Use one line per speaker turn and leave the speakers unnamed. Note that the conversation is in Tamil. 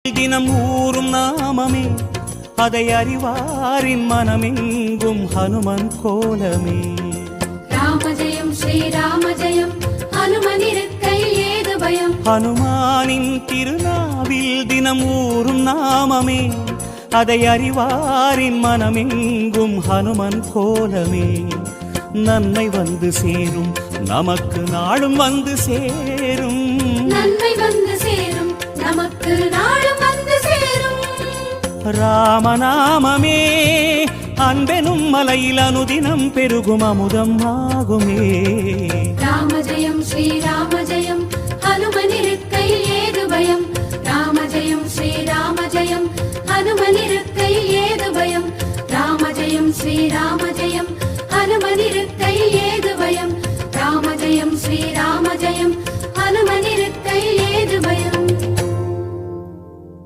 தினம் ஊரும் நாமமே அதை அறிவாரின் மனமெங்கும் ஹனுமன் கோலமே.
ராமஜெயம் ஸ்ரீராமஜெயம் ஹனுமனிருக்கையில் ஏது பயம்.
ஹனுமானின் திருநாவில் தினம் ஊரும் நாமமே அதை அறிவாரின் மனமெங்கும் ஹனுமன் கோலமே. நன்மை வந்து சேரும் நமக்கு நாளும் வந்து சேரும்.
நன்மை வந்து சேரும் நமக்கு நாளும் வந்து சேரும்.
ராமநாமமே அன்பெனும் மலையில் அனுதினம் பெருகும் அமுதம் ஆகுமே.
ராமஜெயம் ஸ்ரீராமஜெயம் ஹனுமனிருக்கையில் ஏது பயம். ராமஜெயம் ஸ்ரீ